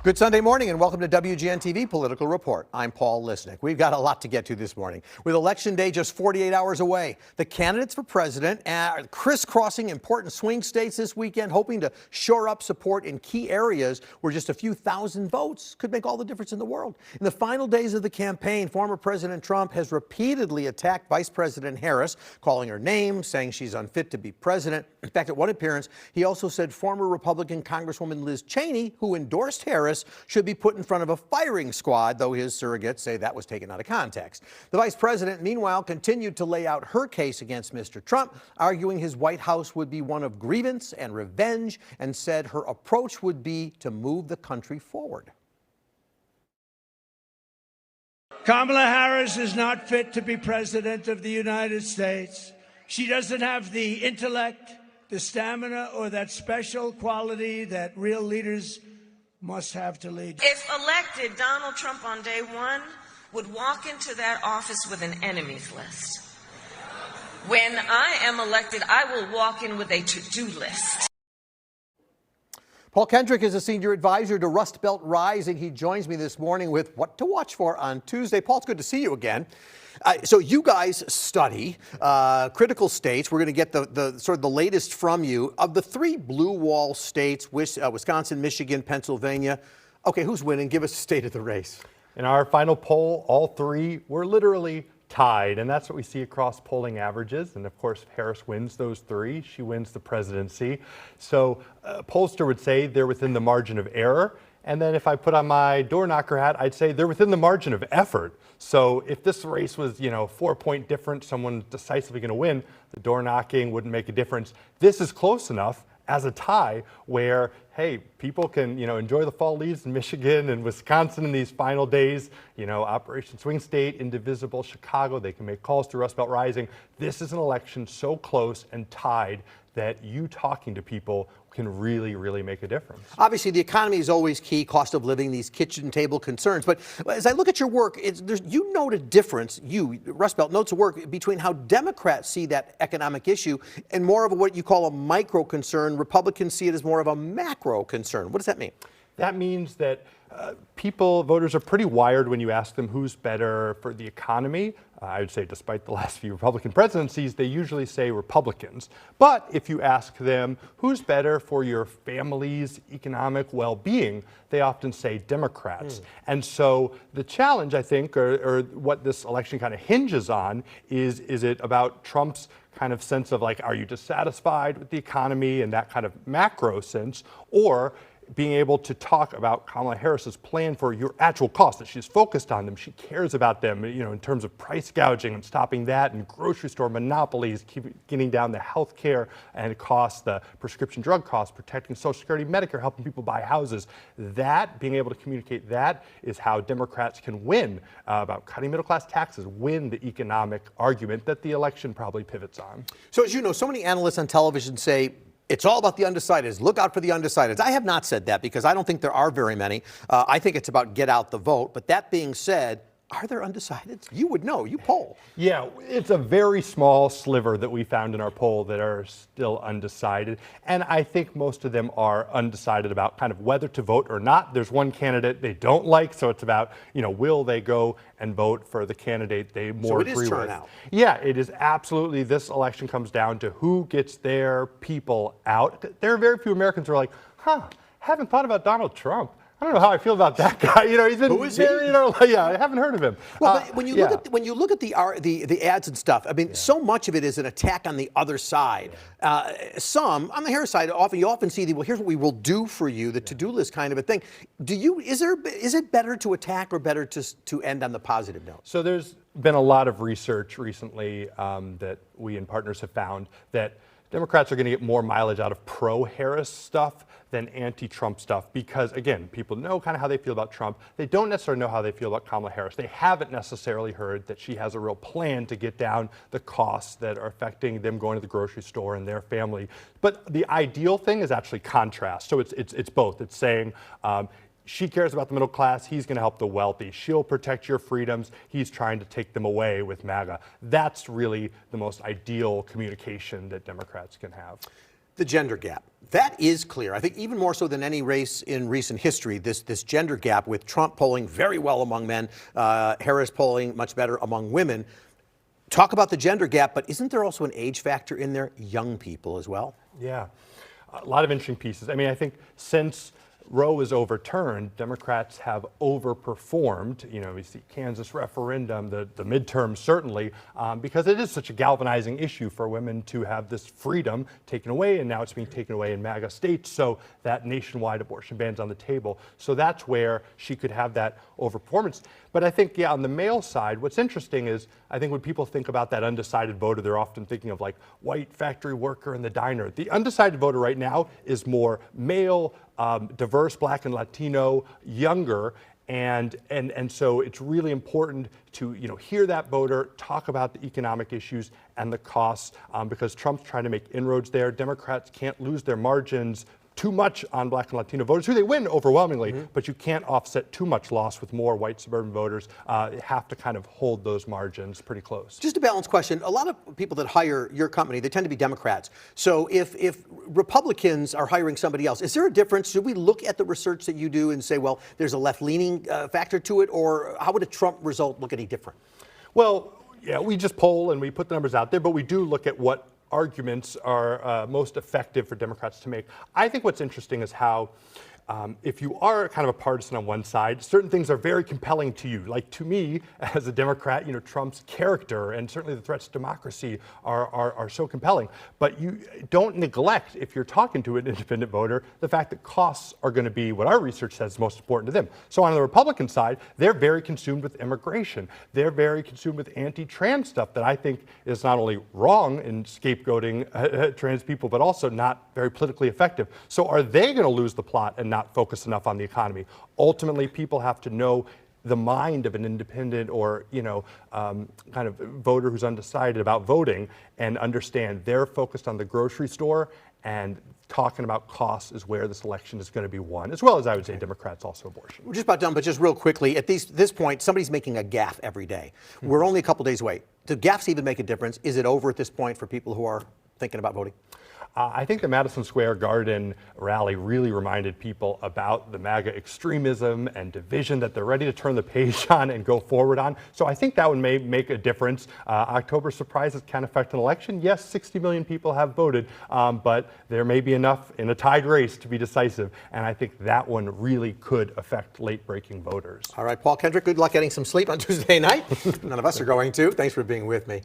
Good Sunday morning and welcome to WGN-TV Political Report. I'm Paul Lisnick. We've got a lot to get to this morning. With Election Day just 48 hours away, the candidates for president are crisscrossing important swing states this weekend, hoping to shore up support in key areas where just a few thousand votes could make all the difference in the world. In the final days of the campaign, former President Trump has repeatedly attacked Vice President Harris, calling her names, saying she's unfit to be president. In fact, at one appearance, he also said former Republican Congresswoman Liz Cheney, who endorsed Harris, should be put in front of a firing squad, though his surrogates say that was taken out of context. The vice president, meanwhile, continued to lay out her case against Mr. Trump, arguing his White House would be one of grievance and revenge, and said her approach would be to move the country forward. Kamala Harris is not fit to be president of the United States. She doesn't have the intellect, the stamina, or that special quality that real leaders must have to lead. If elected, Donald Trump on day one would walk into that office with an enemies list. When I am elected, I will walk in with a to-do list. Paul Kendrick is a senior advisor to Rust Belt Rising. He joins me this morning with what to watch for on Tuesday. Paul, it's good to see you again. So you guys study critical states. We're going to get the sort of the latest from you. Of the three blue wall states, Wisconsin, Michigan, Pennsylvania, okay, who's winning? Give us a state of the race. In our final poll, all three were literally tied, and that's what we see across polling averages. And of course, if Harris wins those three, she wins the presidency. So a pollster would say they're within the margin of error. And then if I put on my door knocker hat, I'd say they're within the margin of effort. So if this race was, 4-point difference, someone decisively going to win, the door knocking wouldn't make a difference. This is close enough as a tie where, hey, people can, enjoy the fall leaves in Michigan and Wisconsin in these final days. Operation Swing State, Indivisible, Chicago, they can make calls to Rust Belt Rising. This is an election so close and tied that you talking to people can really, really make a difference. Obviously, the economy is always key, cost of living, these kitchen table concerns. But as I look at your work, you note a difference, Rust Belt notes a work between how Democrats see that economic issue and more of what you call a micro concern. Republicans see it as more of a macro concern. What does that mean? That means that voters are pretty wired when you ask them who's better for the economy. I would say despite the last few Republican presidencies, they usually say Republicans. But if you ask them who's better for your family's economic well-being, they often say Democrats. And so the challenge, I think, or what this election kind of hinges on is it about Trump's kind of sense of like, are you dissatisfied with the economy in that kind of macro sense, or being able to talk about Kamala Harris's plan for your actual costs, that she's focused on them, she cares about them, in terms of price gouging and stopping that, and grocery store monopolies, getting down the health care and costs, the prescription drug costs, protecting Social Security, Medicare, helping people buy houses. That, being able to communicate that is how Democrats can win about cutting middle class taxes, win the economic argument that the election probably pivots on. So as you know, so many analysts on television say, it's all about the undecideds. Look out for the undecideds. I have not said that because I don't think there are very many. I think it's about get out the vote. But that being said, are there undecideds? You would know. You poll. Yeah, it's a very small sliver that we found in our poll that are still undecided. And I think most of them are undecided about kind of whether to vote or not. There's one candidate they don't like, so it's about, will they go and vote for the candidate they more agree with. So it is turnout. Yeah, it is absolutely. This election comes down to who gets their people out. There are very few Americans who are like, haven't thought about Donald Trump. I don't know how I feel about that guy. He's been. Who is he? Yeah, I haven't heard of him. Well, but when you look at the ads and stuff, I mean, so much of it is an attack on the other side. Some on the Harris side, you often see here's what we will do for you, the to-do list kind of a thing. Is it better to attack or better to end on the positive note? So there's been a lot of research recently that we and partners have found that Democrats are going to get more mileage out of pro-Harris stuff than anti-Trump stuff because, again, people know kind of how they feel about Trump. They don't necessarily know how they feel about Kamala Harris. They haven't necessarily heard that she has a real plan to get down the costs that are affecting them going to the grocery store and their family. But the ideal thing is actually contrast. So it's both. It's saying, she cares about the middle class. He's going to help the wealthy. She'll protect your freedoms. He's trying to take them away with MAGA. That's really the most ideal communication that Democrats can have. The gender gap. That is clear. I think even more so than any race in recent history, this gender gap with Trump polling very well among men, Harris polling much better among women. Talk about the gender gap, but isn't there also an age factor in there? Young people as well? Yeah, a lot of interesting pieces. I mean, I think since Roe was overturned, Democrats have overperformed. You know, we see Kansas referendum, the midterm certainly, because it is such a galvanizing issue for women to have this freedom taken away, and now it's being taken away in MAGA states, so that nationwide abortion ban's on the table. So that's where she could have that overperformance. But I think, yeah, on the male side, what's interesting is I think when people think about that undecided voter, they're often thinking of like white factory worker in the diner. The undecided voter right now is more male, diverse, Black and Latino, younger, and so it's really important to hear that voter, talk about the economic issues and the costs, because Trump's trying to make inroads there. Democrats can't lose their margins too much on Black and Latino voters, who they win overwhelmingly, but you can't offset too much loss with more white suburban voters. You have to kind of hold those margins pretty close. Just a balanced question. A lot of people that hire your company, they tend to be Democrats. So if Republicans are hiring somebody else, is there a difference? Should we look at the research that you do and say, well, there's a left-leaning factor to it, or how would a Trump result look any different? Well, yeah, we just poll and we put the numbers out there, but we do look at what arguments are most effective for Democrats to make. I think what's interesting is how if you are kind of a partisan on one side, certain things are very compelling to you. Like to me, as a Democrat, Trump's character and certainly the threats to democracy are so compelling. But you don't neglect, if you're talking to an independent voter, the fact that costs are going to be what our research says is most important to them. So on the Republican side, they're very consumed with immigration. They're very consumed with anti-trans stuff that I think is not only wrong in scapegoating trans people, but also not very politically effective. So are they going to lose the plot and not focus enough on the economy? Ultimately, people have to know the mind of an independent or kind of voter who's undecided about voting and understand they're focused on the grocery store, and talking about costs is where this election is going to be won, as well as I would say Democrats also abortion. We're just about done, but just real quickly, at this point, somebody's making a gaffe every day. We're only a couple days away. Do gaffes even make a difference? Is it over at this point for people who are thinking about voting? I think the Madison Square Garden rally really reminded people about the MAGA extremism and division that they're ready to turn the page on and go forward on. So I think that one may make a difference. October surprises can affect an election. Yes, 60 million people have voted, but there may be enough in a tied race to be decisive. And I think that one really could affect late-breaking voters. All right, Paul Kendrick, good luck getting some sleep on Tuesday night. None of us are going to. Thanks for being with me.